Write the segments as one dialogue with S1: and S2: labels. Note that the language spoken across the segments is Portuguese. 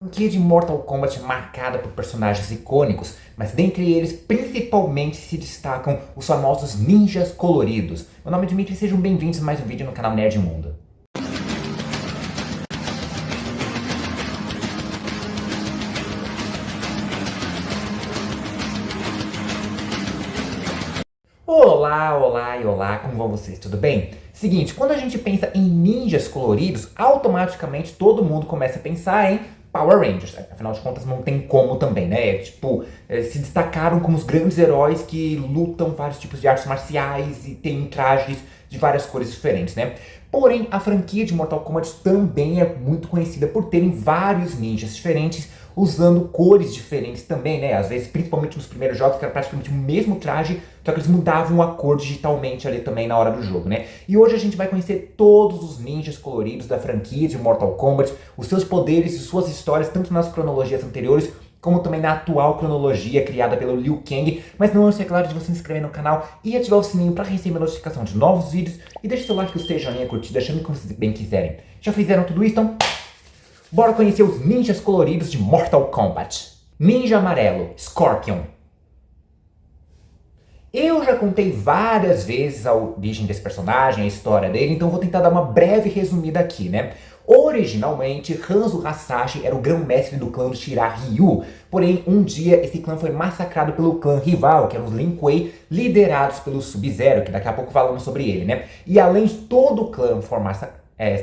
S1: Franquia de Mortal Kombat marcada por personagens icônicos, mas dentre eles principalmente se destacam os famosos ninjas coloridos. Meu nome é Dmitry e sejam bem-vindos a mais um vídeo no canal Nerd Mundo. Olá, olá e olá, como vão vocês? Tudo bem? Seguinte, quando a gente pensa em ninjas coloridos, automaticamente todo mundo começa a pensar em Power Rangers. Afinal de contas, não tem como também, né? Se destacaram como os grandes heróis que lutam vários tipos de artes marciais e têm trajes de várias cores diferentes, né? Porém, a franquia de Mortal Kombat também é muito conhecida por terem vários ninjas diferentes, usando cores diferentes também, né? Às vezes, principalmente nos primeiros jogos, que era praticamente o mesmo traje, só que eles mudavam a cor digitalmente ali também na hora do jogo, né? E hoje a gente vai conhecer todos os ninjas coloridos da franquia de Mortal Kombat, os seus poderes e suas histórias, tanto nas cronologias anteriores, como também na atual cronologia criada pelo Liu Kang. Mas não esqueça, é claro, de você se inscrever no canal e ativar o sininho para receber a notificação de novos vídeos. E deixe seu like, o seu joinha, curtida, chame como vocês bem quiserem. Já fizeram tudo isso? Então, bora conhecer os ninjas coloridos de Mortal Kombat. Ninja amarelo, Scorpion. Eu já contei várias vezes a origem desse personagem, a história dele, então vou tentar dar uma breve resumida aqui, né? Originalmente, Hanzo Hasashi era o grão-mestre do clã do Shirai Ryu, porém, um dia esse clã foi massacrado pelo clã rival, que eram os Lin Kuei, liderados pelo Sub-Zero, que daqui a pouco falamos sobre ele, né? E além de todo o clã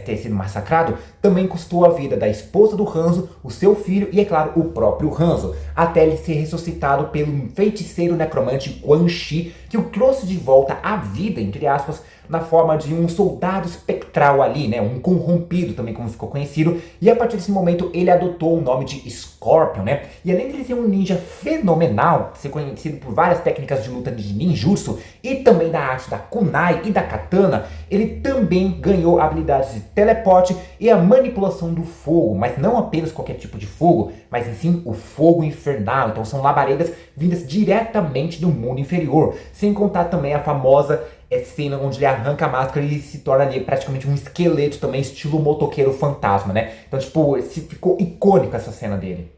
S1: ter sido massacrado, também custou a vida da esposa do Hanzo, o seu filho e, é claro, o próprio Hanzo, até ele ser ressuscitado pelo feiticeiro necromante Quan Chi, que o trouxe de volta à vida, entre aspas, na forma de um soldado espectral ali, né, um corrompido também, como ficou conhecido, e a partir desse momento ele adotou o nome de Scorpion, né, e além de ele ser um ninja fenomenal, ser conhecido por várias técnicas de luta de ninjutsu, e também da arte da kunai e da katana, ele também ganhou habilidades de teleporte e a manipulação do fogo, mas não apenas qualquer tipo de fogo, mas em sim o fogo infernal, então são labaredas vindas diretamente do mundo inferior, sem contar também a famosa cena onde ele arranca a máscara e se torna ali praticamente um esqueleto também, estilo motoqueiro fantasma, né? Então, ficou icônica essa cena dele.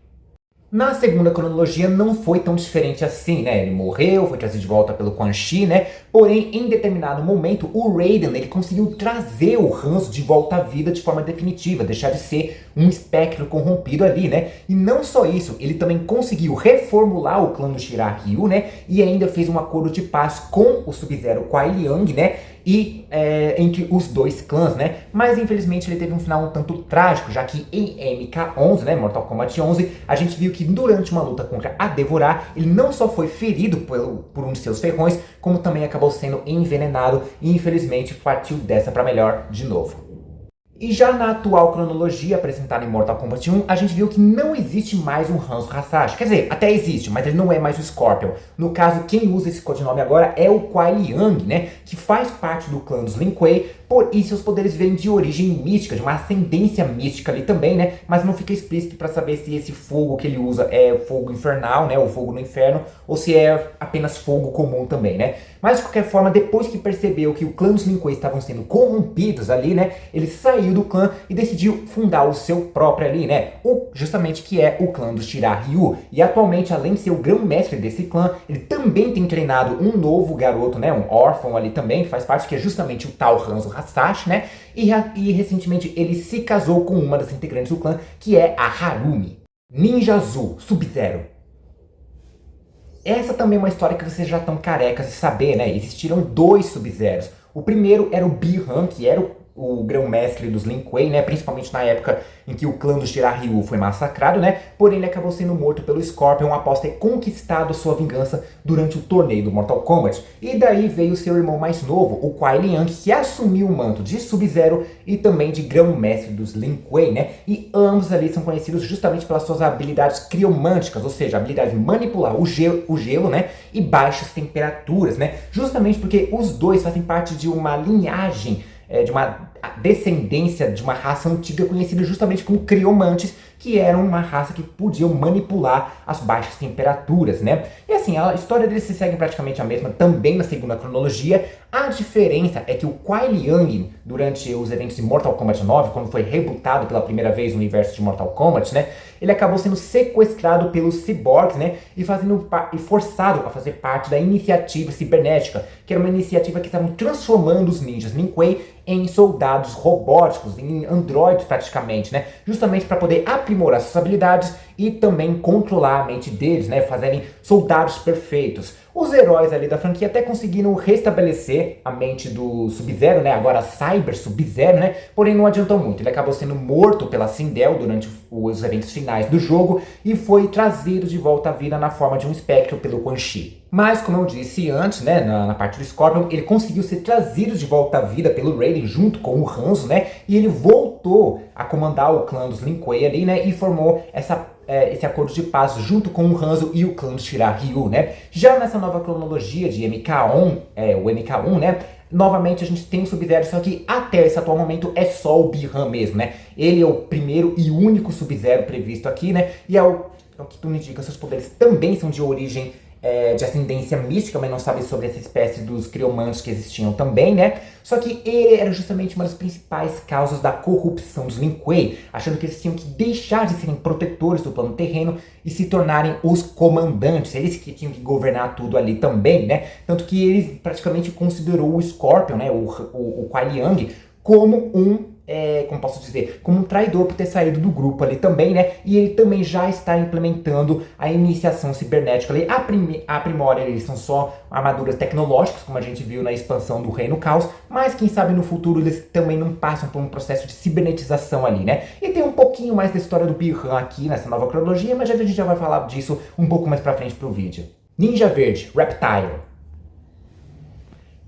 S1: Na segunda cronologia não foi tão diferente assim, né? Ele morreu, foi trazido de volta pelo Quan Chi, né? Porém, em determinado momento, o Raiden, ele conseguiu trazer o Hanzo de volta à vida de forma definitiva, deixar de ser um espectro corrompido ali, né? E não só isso, ele também conseguiu reformular o clã do Shirai Ryu, né? E ainda fez um acordo de paz com o Sub-Zero Kuai Liang, né? E entre os dois clãs, né? Mas infelizmente ele teve um final um tanto trágico, já que em MK11, né, Mortal Kombat 11, a gente viu que durante uma luta contra a Devorar, ele não só foi ferido por um de seus ferrões, como também acabou sendo envenenado e infelizmente partiu dessa pra melhor de novo. E já na atual cronologia apresentada em Mortal Kombat 1, a gente viu que não existe mais um Hanzo Hasashi. Quer dizer, até existe, mas ele não é mais o Scorpion. No caso, quem usa esse codinome agora é o Kuai Liang, né? Que faz parte do clã dos Lin Kuei, e seus poderes vêm de origem mística, de uma ascendência mística ali também, né? Mas não fica explícito para saber se esse fogo que ele usa é fogo infernal, né? O fogo no inferno, ou se é apenas fogo comum também, né? Mas de qualquer forma, depois que percebeu que o clã dos Lin Kuei estavam sendo corrompidos ali, né? Ele saiu do clã e decidiu fundar o seu próprio ali, né? Justamente que é o clã do Shirai Ryu. E atualmente, além de ser o grão-mestre desse clã, ele também tem treinado um novo garoto, né? Um órfão ali também, que faz parte, que é justamente o tal Hanzo Hasashi, né? E recentemente ele se casou com uma das integrantes do clã, que é a Harumi. Ninja Azul, Sub-Zero. Essa também é uma história que vocês já estão carecas de saber, né? Existiram dois Sub-Zeros. O primeiro era o Bi-Han, que era o grão-mestre dos Lin Kuei, né? Principalmente na época em que o clã do Shirai Ryu foi massacrado, né? Porém, ele acabou sendo morto pelo Scorpion após ter conquistado sua vingança durante o torneio do Mortal Kombat. E daí veio seu irmão mais novo, o Kuai Liang, que assumiu o manto de Sub-Zero e também de grão-mestre dos Lin Kuei, né? E ambos ali são conhecidos justamente pelas suas habilidades criomânticas, ou seja, a habilidade de manipular o gelo, né? E baixas temperaturas, né? Justamente porque os dois fazem parte de uma linhagem, de uma a descendência de uma raça antiga conhecida justamente como criomantes, que eram uma raça que podiam manipular as baixas temperaturas, né? E assim, a história deles se segue praticamente a mesma também na segunda cronologia. A diferença é que o Kuai Liang, durante os eventos de Mortal Kombat 9, quando foi rebutado pela primeira vez no universo de Mortal Kombat, né? Ele acabou sendo sequestrado pelos cyborgs, né? E forçado a fazer parte da iniciativa cibernética, que era uma iniciativa que estavam transformando os ninjas Lin Kuei em soldados robóticos, em androides praticamente, né? Justamente para poder aprimorar suas habilidades e também controlar a mente deles, né? Fazerem soldados perfeitos. Os heróis ali da franquia até conseguiram restabelecer a mente do Sub-Zero, né? Agora Cyber Sub-Zero, né? Porém não adiantou muito. Ele acabou sendo morto pela Sindel durante os eventos finais do jogo e foi trazido de volta à vida na forma de um espectro pelo Quan Chi. Mas, como eu disse antes, né, na parte do Scorpion, ele conseguiu ser trazido de volta à vida pelo Raiden junto com o Hanzo, né? E ele voltou a comandar o clã dos Lin Kuei ali, né? E formou esse acordo de paz junto com o Hanzo e o clã do Shirai Ryu, né? Já nessa nova cronologia de MK1, o MK1, né? Novamente a gente tem o Sub-Zero, só que até esse atual momento é só o Bi-Han mesmo, né? Ele é o primeiro e único Sub-Zero previsto aqui, né? E é o que tudo indica, seus poderes também são de origem de ascendência mística, mas não sabe sobre essa espécie dos criomantes que existiam também, né? Só que ele era justamente uma das principais causas da corrupção dos Lin Kuei, achando que eles tinham que deixar de serem protetores do plano terreno e se tornarem os comandantes, eles que tinham que governar tudo ali também, né? Tanto que eles praticamente considerou o Scorpion, né, o Kuai Liang, como como posso dizer, como um traidor por ter saído do grupo ali também, né? E ele também já está implementando a iniciação cibernética ali. A Primória, eles são só armaduras tecnológicas, como a gente viu na expansão do Reino Caos, mas quem sabe no futuro eles também não passam por um processo de cibernetização ali, né? E tem um pouquinho mais da história do Bi-Han aqui nessa nova cronologia, mas a gente já vai falar disso um pouco mais pra frente pro vídeo. Ninja Verde, Reptile.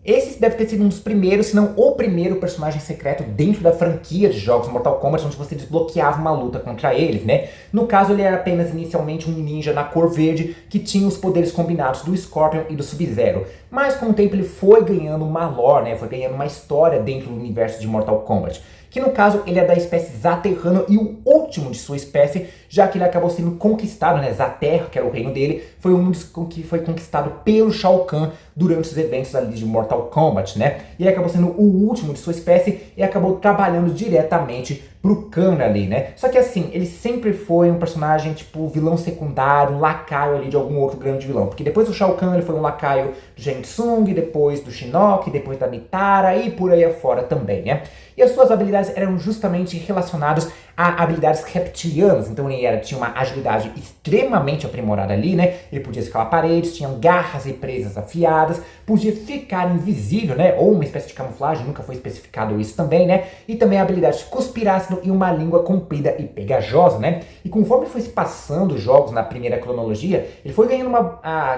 S1: Esse deve ter sido um dos primeiros, se não o primeiro personagem secreto dentro da franquia de jogos Mortal Kombat, onde você desbloqueava uma luta contra eles, né? No caso, ele era apenas inicialmente um ninja na cor verde, que tinha os poderes combinados do Scorpion e do Sub-Zero. Mas com o tempo ele foi ganhando uma lore, né? Foi ganhando uma história dentro do universo de Mortal Kombat. Que no caso ele é da espécie Zaterrano e o último de sua espécie, já que ele acabou sendo conquistado, né? Zaterra, que era o reino dele, foi um dos que foi conquistado pelo Shao Kahn durante os eventos ali de Mortal Kombat, né? E ele acabou sendo o último de sua espécie e acabou trabalhando diretamente pro Kahn ali, né? Só que assim, ele sempre foi um personagem tipo vilão secundário, um lacaio ali de algum outro grande vilão. Porque depois do Shao Kahn ele foi um lacaio do Shang Tsung, depois do Shinnok, depois da Nitara e por aí afora também, né? E as suas habilidades eram justamente relacionadas a habilidades reptilianas. Então ele tinha uma agilidade extremamente aprimorada ali, né? Ele podia escalar paredes, tinha garras e presas afiadas, podia ficar invisível, né? Ou uma espécie de camuflagem, nunca foi especificado isso também, né? E também a habilidade de cuspir ácido e uma língua comprida e pegajosa, né? E conforme foi se passando os jogos na primeira cronologia, ele foi ganhando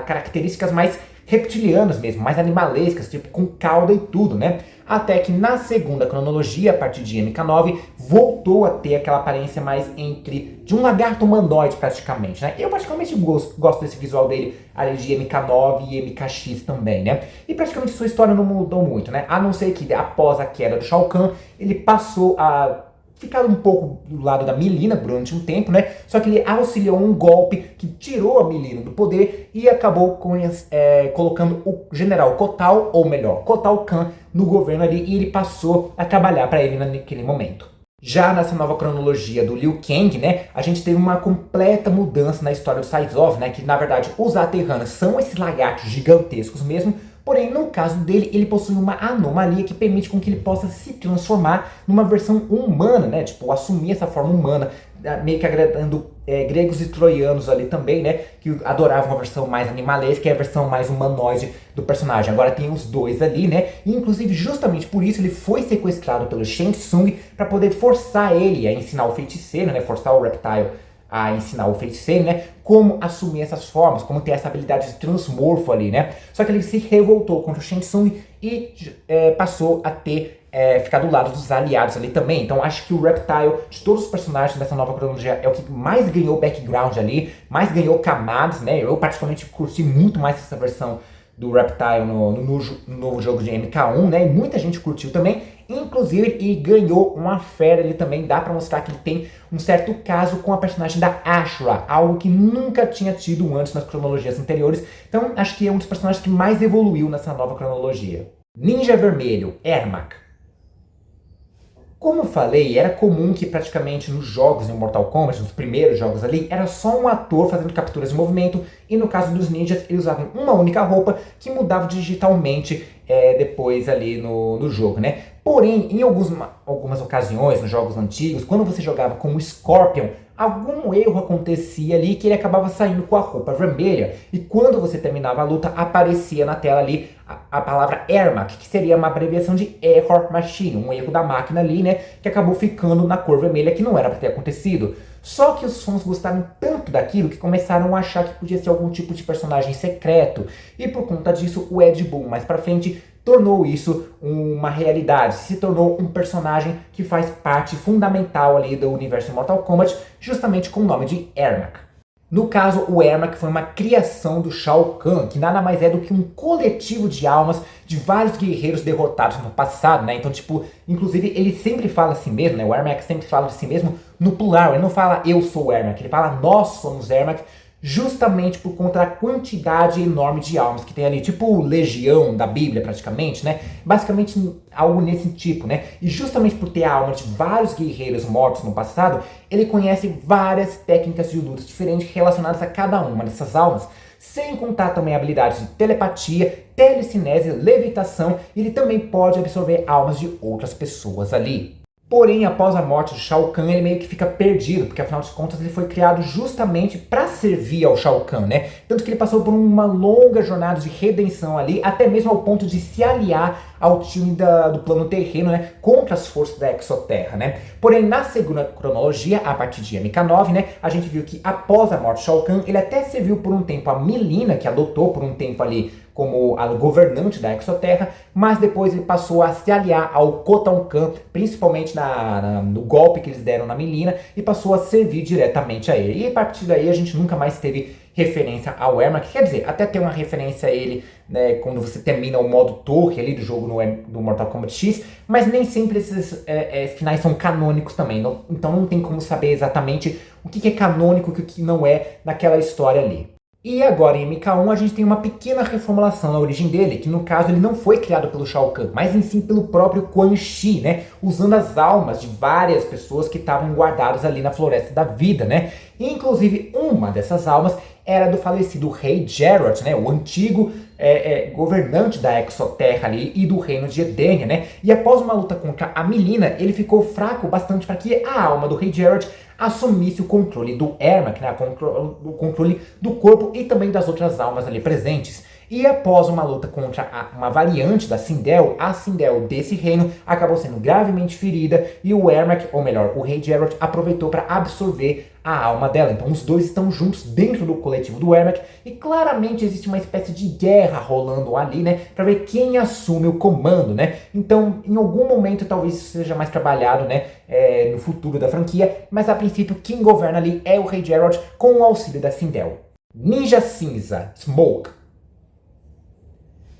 S1: características mais reptilianas mesmo, mais animalescas, tipo com cauda e tudo, né? Até que na segunda cronologia, a partir de MK9, voltou a ter aquela aparência mais de um lagarto humanoide praticamente, né? Eu praticamente gosto desse visual dele, além de MK9 e MKX também, né? E praticamente sua história não mudou muito, né? A não ser que após a queda do Shao Kahn, ele passou a ficar um pouco do lado da Mileena durante um tempo, né? Só que ele auxiliou um golpe que tirou a Mileena do poder e acabou colocando o General Kotal, ou melhor, Kotal Kahn, no governo ali, e ele passou a trabalhar para ele naquele momento. Já nessa nova cronologia do Liu Kang, né, a gente teve uma completa mudança na história do Saizov, né, que na verdade os Aterranos são esses lagartos gigantescos mesmo, porém no caso dele ele possui uma anomalia que permite com que ele possa se transformar numa versão humana, né, tipo assumir essa forma humana, meio que agradando gregos e troianos ali também, né, que adoravam a versão mais animalesca, que é a versão mais humanoide do personagem. Agora tem os dois ali, né, e inclusive justamente por isso ele foi sequestrado pelo Shang Tsung para poder forçar ele a ensinar o feiticeiro, né, forçar o Reptile a ensinar o feiticeiro, né, como assumir essas formas, como ter essa habilidade de transmorfo ali, né. Só que ele se revoltou contra o Shang Tsung e passou a ficar do lado dos aliados ali também. Então acho que o Reptile, de todos os personagens dessa nova cronologia, é o que mais ganhou background ali, mais ganhou camadas, né. Eu particularmente curti muito mais essa versão do Reptile no novo jogo de MK1, né, e muita gente curtiu também. Inclusive, ele ganhou uma fera, ele também dá pra mostrar que ele tem um certo caso com a personagem da Ashura, algo que nunca tinha tido antes nas cronologias anteriores. Então, acho que é um dos personagens que mais evoluiu nessa nova cronologia. Ninja Vermelho, Ermac. Como eu falei, era comum que praticamente nos jogos em Mortal Kombat, nos primeiros jogos ali, era só um ator fazendo capturas de movimento, e no caso dos ninjas, eles usavam uma única roupa que mudava digitalmente depois ali no jogo, né? Porém, em algumas ocasiões, nos jogos antigos, quando você jogava com o Scorpion, algum erro acontecia ali que ele acabava saindo com a roupa vermelha, e quando você terminava a luta, aparecia na tela ali a palavra Ermac, que seria uma abreviação de Error Machine, um erro da máquina ali, né, que acabou ficando na cor vermelha, que não era para ter acontecido. Só que os fãs gostaram tanto daquilo que começaram a achar que podia ser algum tipo de personagem secreto, e por conta disso o Ed Boon mais pra frente tornou isso uma realidade, se tornou um personagem que faz parte fundamental ali do universo Mortal Kombat, justamente com o nome de Ermac. No caso, o Ermac foi uma criação do Shao Kahn, que nada mais é do que um coletivo de almas de vários guerreiros derrotados no passado, né? Então, tipo, inclusive ele sempre fala assim mesmo, né? O Ermac sempre fala de si mesmo no plural, ele não fala eu sou o Ermac, ele fala nós somos Ermac, justamente por conta da quantidade enorme de almas que tem ali, tipo legião da Bíblia praticamente, né? Basicamente algo nesse tipo, né? E justamente por ter a alma de vários guerreiros mortos no passado, ele conhece várias técnicas de luta diferentes relacionadas a cada uma dessas almas, sem contar também habilidades de telepatia, telecinese, levitação, e ele também pode absorver almas de outras pessoas ali. Porém, após a morte de Shao Kahn, ele meio que fica perdido, porque afinal de contas ele foi criado justamente para servir ao Shao Kahn, né? Tanto que ele passou por uma longa jornada de redenção ali, até mesmo ao ponto de se aliar ao time do plano terreno, né? Contra as forças da Exoterra, né? Porém, na segunda cronologia, a partir de MK9, né? A gente viu que após a morte de Shao Kahn, ele até serviu por um tempo a Mileena, que adotou por um tempo ali como a governante da Exoterra, mas depois ele passou a se aliar ao Kotal Kahn, principalmente no golpe que eles deram na Mileena, e passou a servir diretamente a ele. E a partir daí a gente nunca mais teve referência ao Ermac, quer dizer, até tem uma referência a ele, né, quando você termina o modo torre ali do jogo no Mortal Kombat X, mas nem sempre esses finais são canônicos também, então não tem como saber exatamente o que é canônico e o que não é naquela história ali. E agora em MK1 a gente tem uma pequena reformulação na origem dele, que no caso ele não foi criado pelo Shao Kahn, mas em sim pelo próprio Quan Chi, né? Usando as almas de várias pessoas que estavam guardadas ali na Floresta da Vida, né? E, inclusive uma dessas almas era do falecido Rei Jarrod, né? O antigo governante da Exoterra ali e do reino de Edenia, né? E após uma luta contra a Mileena, ele ficou fraco bastante para que a alma do Rei Jarrod assumisse o controle do Ermac, né? O controle do corpo e também das outras almas ali presentes. E após uma luta contra uma variante da Sindel, a Sindel desse reino acabou sendo gravemente ferida e o Ermac, ou melhor, o Rei Jarrod, aproveitou para absorver a alma dela. Então os dois estão juntos dentro do coletivo do Ermac e claramente existe uma espécie de guerra rolando ali, né, para ver quem assume o comando, né. Então em algum momento talvez isso seja mais trabalhado, né, no futuro da franquia, mas a princípio quem governa ali é o Rei Jarrod com o auxílio da Sindel. Ninja Cinza, Smoke.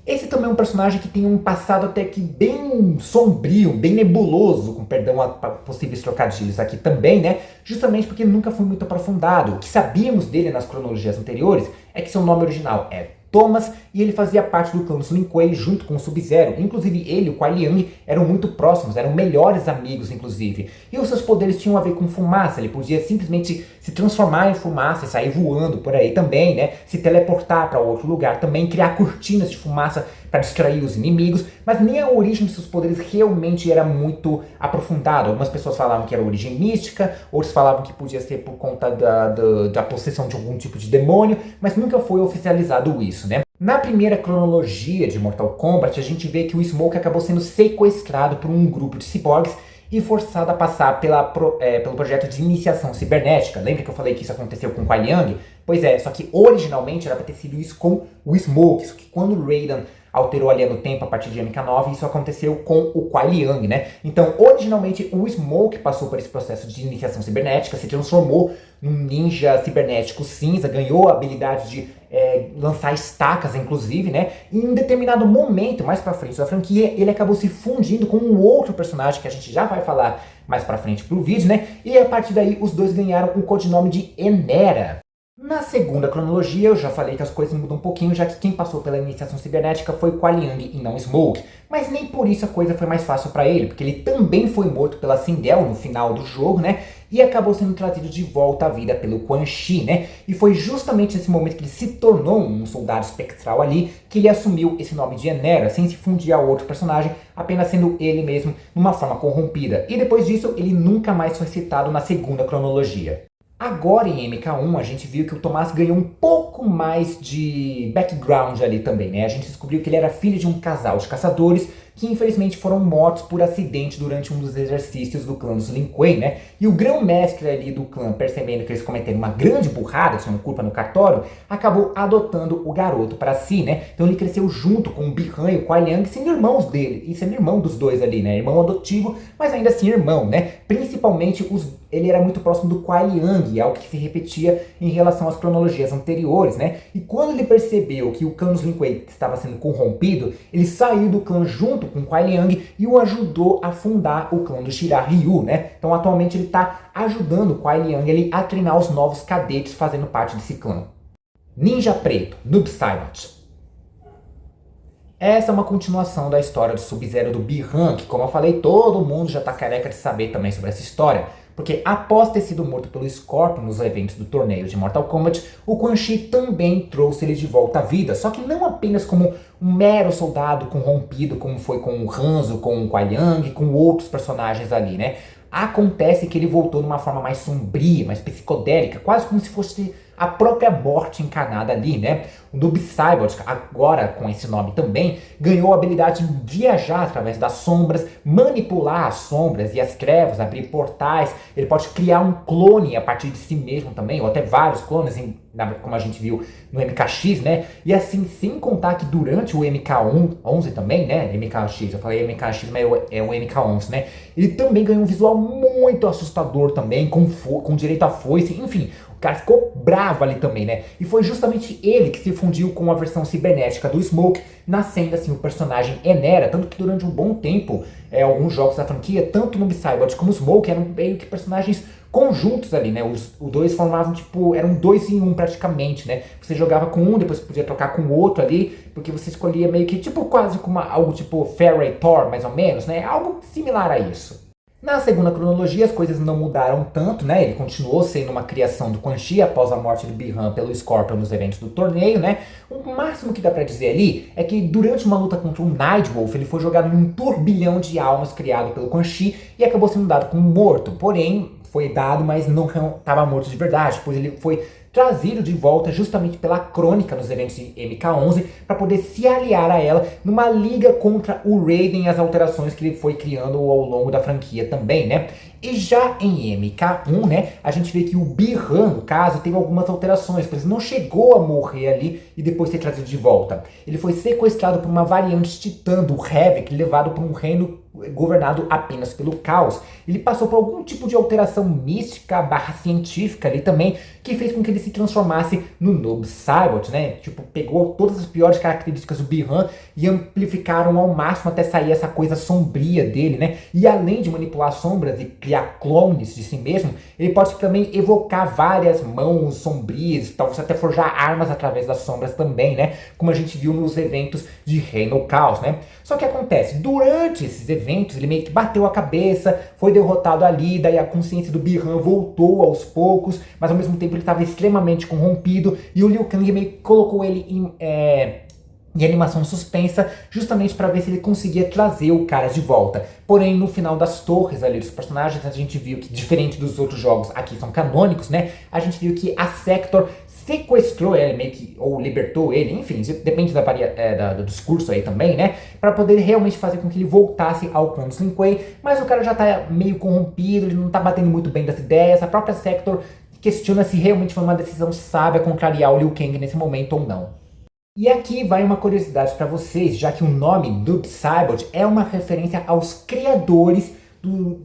S1: Esse também é um personagem que tem um passado até que bem sombrio, bem nebuloso, com perdão a possíveis trocadilhos aqui também, né? Justamente porque nunca foi muito aprofundado. O que sabíamos dele nas cronologias anteriores é que seu nome original é Thomas e ele fazia parte do clã dos Lin Kuei junto com o Sub-Zero. Inclusive ele e o Kuai Liang eram muito próximos, eram melhores amigos inclusive. E os seus poderes tinham a ver com fumaça, ele podia simplesmente se transformar em fumaça e sair voando por aí também, né? Se teleportar para outro lugar também, criar cortinas de fumaça para distrair os inimigos, mas nem a origem de seus poderes realmente era muito aprofundada. Algumas pessoas falavam que era origem mística, outros falavam que podia ser por conta da possessão de algum tipo de demônio, mas nunca foi oficializado isso, né? Na primeira cronologia de Mortal Kombat, a gente vê que o Smoke acabou sendo sequestrado por um grupo de ciborgues e forçado a passar pelo projeto de iniciação cibernética. Lembra que eu falei que isso aconteceu com o Kuai Liang? Pois é, só que originalmente era para ter sido isso com o Smoke, só que quando o Raiden alterou a linha do tempo a partir de MK9, e isso aconteceu com o Kuai Liang, né? Então, originalmente, o Smoke passou por esse processo de iniciação cibernética, se transformou num ninja cibernético cinza, ganhou a habilidade de lançar estacas, inclusive, né? E em um determinado momento, mais pra frente da franquia, ele acabou se fundindo com um outro personagem que a gente já vai falar mais pra frente pro vídeo, né? E a partir daí, os dois ganharam o codinome de Enera. Na segunda cronologia, eu já falei que as coisas mudam um pouquinho, já que quem passou pela iniciação cibernética foi Kuai Liang e não Smoke. Mas nem por isso a coisa foi mais fácil para ele, porque ele também foi morto pela Sindel no final do jogo, né? E acabou sendo trazido de volta à vida pelo Quan Chi, né? E foi justamente nesse momento que ele se tornou um soldado espectral ali, que ele assumiu esse nome de Enera, sem se fundir a outro personagem, apenas sendo ele mesmo, numa forma corrompida. E depois disso, ele nunca mais foi citado na segunda cronologia. Agora em MK1 a gente viu que o Tomás ganhou um pouco mais de background ali também, né? A gente descobriu que ele era filho de um casal de caçadores que infelizmente foram mortos por acidente durante um dos exercícios do clã dos Lin Kuei, né? E o grão-mestre ali do clã, percebendo que eles cometeram uma grande burrada, tinham culpa no cartório, acabou adotando o garoto para si, né? Então ele cresceu junto com o Bi-Han e o Kuai Liang, sendo irmãos dele, e sendo irmão dos dois ali, né? Irmão adotivo, mas ainda assim irmão, né? Principalmente ele era muito próximo do Kuai Liang, algo que se repetia em relação às cronologias anteriores, né? E quando ele percebeu que o clã dos Lin Kuei estava sendo corrompido, ele saiu do clã junto com Kuai Liang e o ajudou a fundar o clã do Shirar Ryu, né? Então atualmente ele está ajudando o Kuai Liang ele a treinar os novos cadetes fazendo parte desse clã. Ninja Preto, Noob Saibot. Essa é uma continuação da história do Sub-Zero do Bi-Han, que como eu falei, todo mundo já tá careca de saber também sobre essa história. Porque após ter sido morto pelo Scorpion nos eventos do torneio de Mortal Kombat, o Quan Chi também trouxe ele de volta à vida, só que não apenas como um mero soldado corrompido, como foi com o Hanzo, com o Kuai Liang, com outros personagens ali, né? Acontece que ele voltou numa forma mais sombria, mais psicodélica, quase como se fosse a própria morte encarnada ali, né? O Noob Saibot, agora com esse nome também, ganhou a habilidade de viajar através das sombras, manipular as sombras e as trevas, abrir portais. Ele pode criar um clone a partir de si mesmo também, ou até vários clones, como a gente viu no MKX, né? E assim, sem contar que durante o MK11 também, né? MKX, eu falei MKX, mas é o MK11, né? Ele também ganhou um visual muito assustador também, com direito à foice, enfim. O cara ficou bravo ali também, né? E foi justamente ele que se fundiu com a versão cibernética do Smoke, nascendo assim o personagem Enera, tanto que durante um bom tempo, alguns jogos da franquia, tanto no Saibot como o Smoke, eram meio que personagens conjuntos ali, né? Os dois formavam, tipo, eram dois em um praticamente, né? Você jogava com um, depois podia trocar com o outro ali, porque você escolhia meio que, tipo, quase como algo tipo Fairy Thor, mais ou menos, né? Algo similar a isso. Na segunda cronologia, as coisas não mudaram tanto, né? Ele continuou sendo uma criação do Quan Chi após a morte do Bi-Han pelo Scorpion nos eventos do torneio, né? O máximo que dá pra dizer ali é que durante uma luta contra o Nightwolf, ele foi jogado num turbilhão de almas criado pelo Quan Chi e acabou sendo dado como morto. Porém, foi dado, mas não estava morto de verdade, pois ele foi trazido de volta justamente pela Crônica nos eventos de MK11 para poder se aliar a ela numa liga contra o Raiden e as alterações que ele foi criando ao longo da franquia também, né? E já em MK1, né, a gente vê que o Bi-Han, no caso, teve algumas alterações, pois ele não chegou a morrer ali e depois ser trazido de volta. Ele foi sequestrado por uma variante titã do Havoc, levado para um reino governado apenas pelo caos. Ele passou por algum tipo de alteração mística barra científica ali também, que fez com que ele se transformasse no Noob Saibot, né? Tipo, pegou todas as piores características do Bi-Han e amplificaram ao máximo até sair essa coisa sombria dele, né? E além de manipular sombras e criar clones de si mesmo, ele pode também evocar várias mãos sombrias, talvez até forjar armas através das sombras também, né? Como a gente viu nos eventos de Reino Caos, né? Só que acontece, durante esses eventos, ele meio que bateu a cabeça, foi derrotado ali, daí a consciência do Bi-Han voltou aos poucos, mas ao mesmo tempo ele estava extremamente corrompido, e o Liu Kang meio que colocou ele em animação suspensa, justamente para ver se ele conseguia trazer o cara de volta. Porém, no final das torres ali dos personagens, a gente viu que, diferente dos outros jogos, aqui são canônicos, né? A gente viu que a Sector sequestrou ele, meio que, ou libertou ele, enfim, depende do discurso aí também, né? Pra poder realmente fazer com que ele voltasse ao clã dos Lin Kuei, mas o cara já tá meio corrompido, ele não tá batendo muito bem das ideias, a própria Sector questiona se realmente foi uma decisão sábia contrariar o Liu Kang nesse momento ou não. E aqui vai uma curiosidade para vocês, já que o nome Noob Saibot é uma referência aos criadores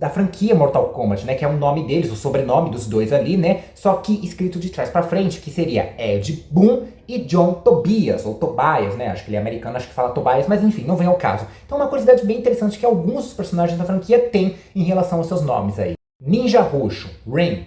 S1: da franquia Mortal Kombat, né? Que é o nome deles, o sobrenome dos dois ali, né? Só que escrito de trás para frente, que seria Ed Boon e John Tobias, ou Tobias, né? Acho que ele é americano, acho que fala Tobias, mas enfim, não vem ao caso. Então uma curiosidade bem interessante que alguns dos personagens da franquia têm em relação aos seus nomes aí. Ninja Roxo, Rain.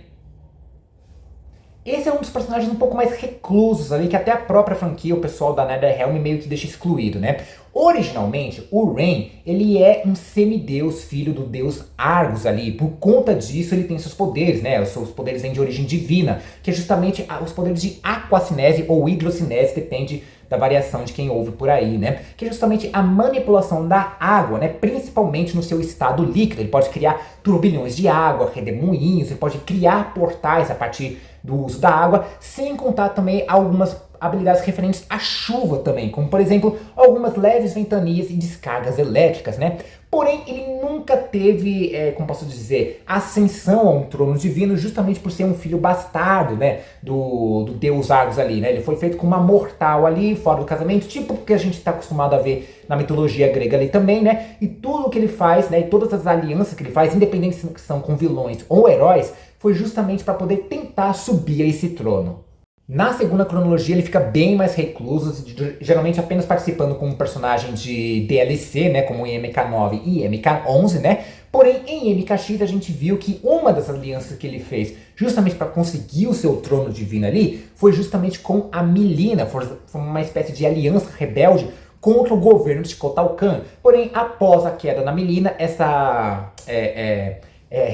S1: Esse é um dos personagens um pouco mais reclusos ali, que até a própria franquia, o pessoal da NetherRealm meio que deixa excluído, né? Originalmente, o Rain, ele é um semideus, filho do deus Argus ali. Por conta disso, ele tem seus poderes, né? Os seus poderes vêm de origem divina, que é justamente os poderes de aquacinese ou hidrocinese, depende da variação de quem ouve por aí, né? Que é justamente a manipulação da água, né? Principalmente no seu estado líquido. Ele pode criar turbilhões de água, redemoinhos, ele pode criar portais a partir do uso da água, sem contar também algumas habilidades referentes à chuva também, como por exemplo, algumas leves ventanias e descargas elétricas, né? Porém, ele nunca teve, como posso dizer, ascensão a um trono divino, justamente por ser um filho bastardo, né, do deus Argus ali, né? Ele foi feito com uma mortal ali, fora do casamento, tipo o que a gente está acostumado a ver na mitologia grega ali também, né? E tudo o que ele faz, né, e todas as alianças que ele faz, independente se são com vilões ou heróis, foi justamente para poder tentar subir a esse trono. Na segunda cronologia ele fica bem mais recluso, geralmente apenas participando como personagem de DLC, né, como em MK9 e MK11, né? Porém, em MKX a gente viu que uma das alianças que ele fez, justamente para conseguir o seu trono divino ali, foi justamente com a Mileena, foi uma espécie de aliança rebelde contra o governo de Kotal Kahn. Porém, após a queda da Mileena, essa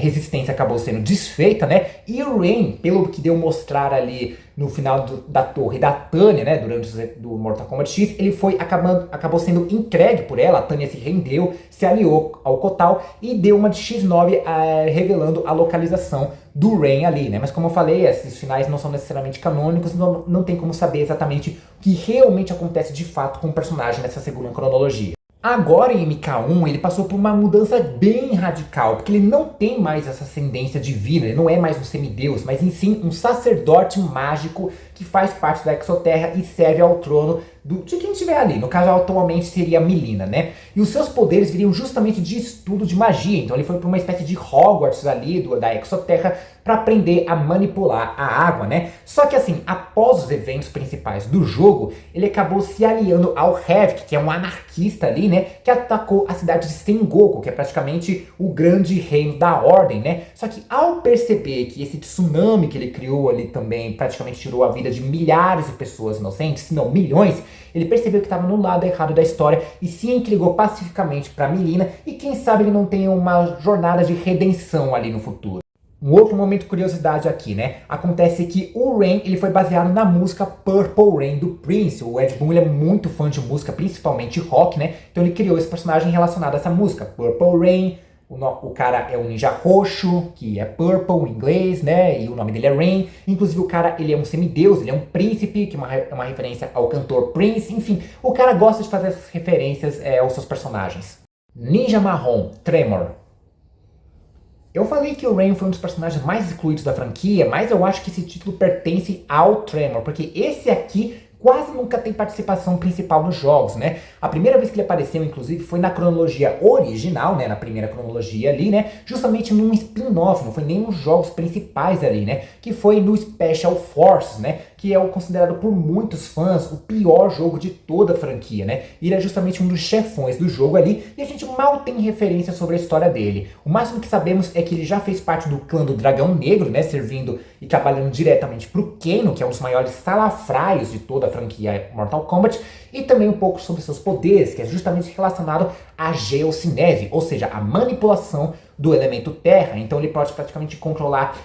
S1: resistência acabou sendo desfeita, né? E o Rain, pelo que deu mostrar ali no final da torre da Tanya, né? Durante do Mortal Kombat X, ele acabou sendo entregue por ela. A Tanya se rendeu, se aliou ao Kotal e deu uma de X9 revelando a localização do Rain ali, né? Mas como eu falei, esses finais não são necessariamente canônicos, não tem como saber exatamente o que realmente acontece de fato com o personagem nessa segunda cronologia. Agora em MK1 ele passou por uma mudança bem radical, porque ele não tem mais essa ascendência divina, ele não é mais um semideus, mas em sim um sacerdote mágico que faz parte da Exoterra e serve ao trono de quem estiver ali. No caso, atualmente seria a Mileena, né? E os seus poderes viriam justamente de estudo de magia, então ele foi para uma espécie de Hogwarts ali da Exoterra para aprender a manipular a água, né? Só que assim, após os eventos principais do jogo, ele acabou se aliando ao Havoc, que é um anarquista ali, né? Que atacou a cidade de Sengoku, que é praticamente o grande reino da ordem, né? Só que ao perceber que esse tsunami que ele criou ali também praticamente tirou a vida de milhares de pessoas inocentes, se não milhões, ele percebeu que estava no lado errado da história e se entregou pacificamente para Mileena e quem sabe ele não tenha uma jornada de redenção ali no futuro. Um outro momento de curiosidade aqui, né? Acontece que o Rain ele foi baseado na música Purple Rain do Prince. O Ed Boon ele é muito fã de música, principalmente rock, né? Então ele criou esse personagem relacionado a essa música, Purple Rain. O cara é um ninja roxo, que é Purple em inglês, né? E o nome dele é Rain. Inclusive o cara ele é um semideus, ele é um príncipe, que é uma referência ao cantor Prince. Enfim, o cara gosta de fazer essas referências aos seus personagens. Ninja Marrom, Tremor. Eu falei que o Rain foi um dos personagens mais excluídos da franquia, mas eu acho que esse título pertence ao Tremor, porque esse aqui quase nunca tem participação principal nos jogos, né? A primeira vez que ele apareceu, inclusive, foi na cronologia original, né? Na primeira cronologia ali, né? Justamente num spin-off, não foi nem nos jogos principais ali, né? Que foi no Special Forces, né? Que é o considerado por muitos fãs o pior jogo de toda a franquia, né? E ele é justamente um dos chefões do jogo ali, e a gente mal tem referência sobre a história dele. O máximo que sabemos é que ele já fez parte do clã do Dragão Negro, né? Servindo e trabalhando diretamente pro Kano, que é um dos maiores salafraios de toda a franquia Mortal Kombat, e também um pouco sobre seus poderes, que é justamente relacionado à geocinese, ou seja, a manipulação do elemento terra. Então ele pode praticamente controlar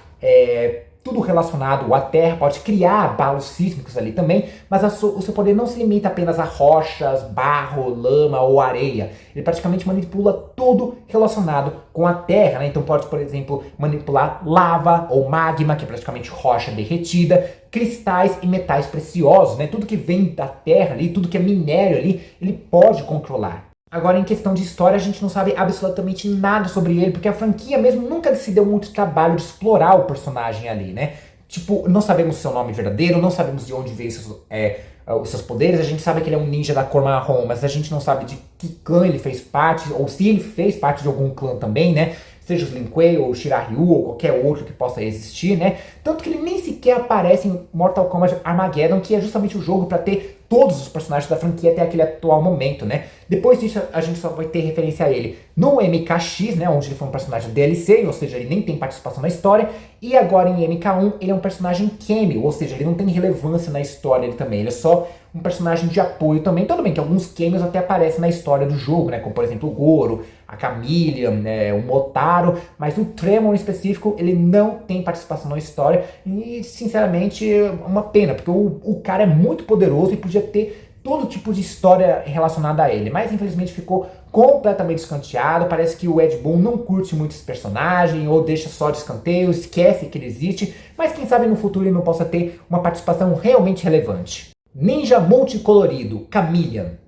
S1: tudo relacionado à terra, pode criar abalos sísmicos ali também, mas o seu poder não se limita apenas a rochas, barro, lama ou areia. Ele praticamente manipula tudo relacionado com a terra, né? Então pode, por exemplo, manipular lava ou magma, que é praticamente rocha derretida, cristais e metais preciosos, né? Tudo que vem da terra ali, tudo que é minério ali, ele pode controlar. Agora, em questão de história, a gente não sabe absolutamente nada sobre ele, porque a franquia mesmo nunca se deu muito trabalho de explorar o personagem ali, né? Tipo, não sabemos o seu nome verdadeiro, não sabemos de onde veio os seus poderes, a gente sabe que ele é um ninja da cor marrom, mas a gente não sabe de que clã ele fez parte, ou se ele fez parte de algum clã também, né? Seja os Lin Kuei, ou Shirahyu, ou qualquer outro que possa existir, né? Tanto que ele nem sequer aparece em Mortal Kombat Armageddon, que é justamente o jogo para ter todos os personagens da franquia até aquele atual momento, né? Depois disso, a gente só vai ter referência a ele no MKX, né? Onde ele foi um personagem DLC, ou seja, ele nem tem participação na história. E agora em MK1, ele é um personagem cameo, ou seja, ele não tem relevância na história ele também. Ele é só um personagem de apoio também. Tudo bem que alguns cameos até aparecem na história do jogo, né? Como, por exemplo, o Goro, a Camilla, né? O Motaro. Mas o Tremor em específico, ele não tem participação na história. E, sinceramente, é uma pena, porque o cara é muito poderoso e podia ter todo tipo de história relacionada a ele, mas infelizmente ficou completamente escanteado. Parece que o Ed Boon não curte muito esse personagem, ou deixa só de escanteio, esquece que ele existe, mas quem sabe no futuro ele não possa ter uma participação realmente relevante. Ninja multicolorido, Camilla.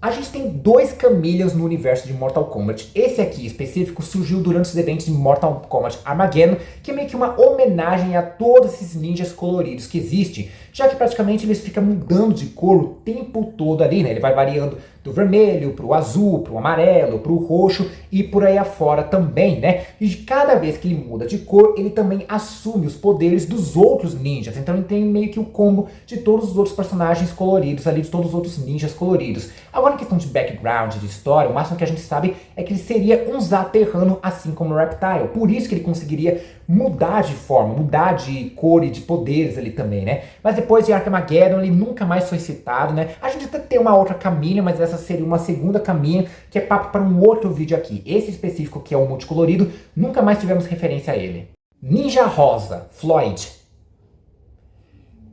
S1: A gente tem dois Camillas no universo de Mortal Kombat. Esse aqui, específico, surgiu durante os eventos de Mortal Kombat Armageddon, que é meio que uma homenagem a todos esses ninjas coloridos que existem, já que praticamente eles ficam mudando de cor o tempo todo ali, né? Ele vai variando do vermelho pro azul, pro amarelo, pro roxo e por aí afora também, né? E cada vez que ele muda de cor, ele também assume os poderes dos outros ninjas. Então ele tem meio que o combo de todos os outros personagens coloridos ali, de todos os outros ninjas coloridos. Agora, em questão de background, de história, o máximo que a gente sabe é que ele seria um Zaterrano, assim como o Reptile. Por isso que ele conseguiria mudar de forma, mudar de cor e de poderes ali também, né? Mas depois de Armageddon, ele nunca mais foi citado, né? A gente até tem uma outra Camilla, mas essa seria uma segunda Camilla, que é papo para um outro vídeo aqui. Esse específico, que é o multicolorido, nunca mais tivemos referência a ele. Ninja Rosa, Floyd.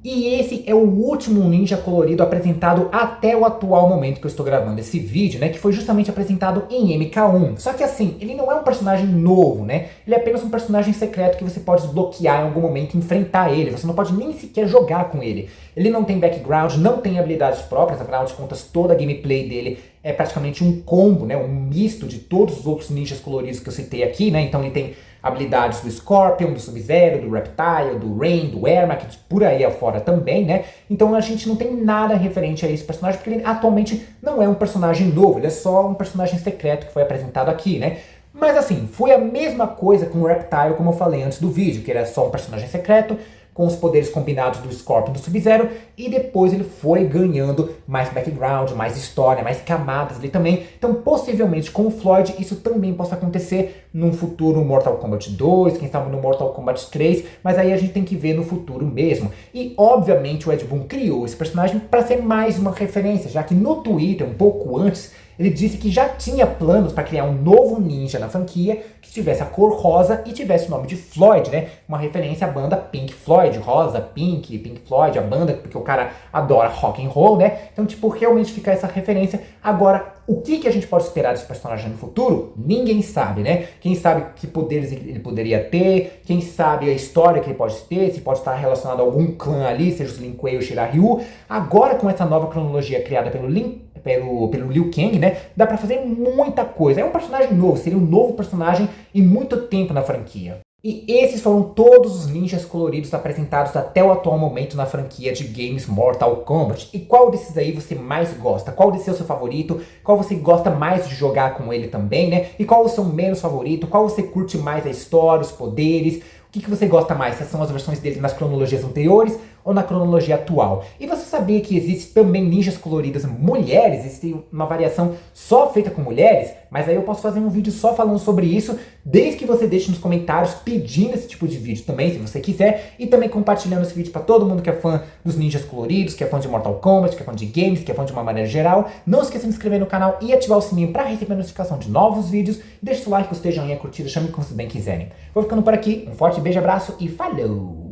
S1: E esse é o último ninja colorido apresentado até o atual momento que eu estou gravando esse vídeo, né? Que foi justamente apresentado em MK1. Só que assim, ele não é um personagem novo, né? Ele é apenas um personagem secreto que você pode desbloquear em algum momento e enfrentar ele. Você não pode nem sequer jogar com ele. Ele não tem background, não tem habilidades próprias, afinal de contas toda a gameplay dele é praticamente um combo, né? Um misto de todos os outros ninjas coloridos que eu citei aqui, né? Então ele tem habilidades do Scorpion, do Sub-Zero, do Reptile, do Rain, do Ermac, por aí afora também, né? Então a gente não tem nada referente a esse personagem, porque ele atualmente não é um personagem novo, ele é só um personagem secreto que foi apresentado aqui, né? Mas assim, foi a mesma coisa com o Reptile, como eu falei antes do vídeo, que ele é só um personagem secreto, com os poderes combinados do Scorpion e do Sub-Zero, e depois ele foi ganhando mais background, mais história, mais camadas ali também. Então, possivelmente, com o Floyd, isso também possa acontecer num futuro Mortal Kombat 2, quem sabe no Mortal Kombat 3, mas aí a gente tem que ver no futuro mesmo. E, obviamente, o Ed Boon criou esse personagem para ser mais uma referência, já que no Twitter, um pouco antes, ele disse que já tinha planos para criar um novo ninja na franquia que tivesse a cor rosa e tivesse o nome de Floyd, né? Uma referência à banda Pink Floyd, rosa, Pink, Pink Floyd, a banda, porque o cara adora rock and roll, né? Então, tipo, realmente fica essa referência. Agora, o que a gente pode esperar desse personagem no futuro? Ninguém sabe, né? Quem sabe que poderes ele poderia ter, quem sabe a história que ele pode ter, se pode estar relacionado a algum clã ali, seja os Lin Kuei ou Shirahyu. Agora, com essa nova cronologia criada pelo Liu Kang, né? Dá pra fazer muita coisa. É um personagem novo, seria um novo personagem em muito tempo na franquia. E esses foram todos os ninjas coloridos apresentados até o atual momento na franquia de games Mortal Kombat. E qual desses aí você mais gosta? Qual desses é o seu favorito? Qual você gosta mais de jogar com ele também, né? E qual o seu menos favorito? Qual você curte mais a história, os poderes? O que você gosta mais? Se são as versões dele nas cronologias anteriores ou na cronologia atual? E você sabia que existe também ninjas coloridas mulheres? Existe uma variação só feita com mulheres? Mas aí eu posso fazer um vídeo só falando sobre isso, desde que você deixe nos comentários pedindo esse tipo de vídeo também, se você quiser, e também compartilhando esse vídeo para todo mundo que é fã dos ninjas coloridos, que é fã de Mortal Kombat, que é fã de games, que é fã de uma maneira geral. Não esqueça de se inscrever no canal e ativar o sininho para receber a notificação de novos vídeos. Deixe seu like, gostei, joinha, curtida, chame como vocês bem quiserem. Vou ficando por aqui, um forte beijo, abraço e falou!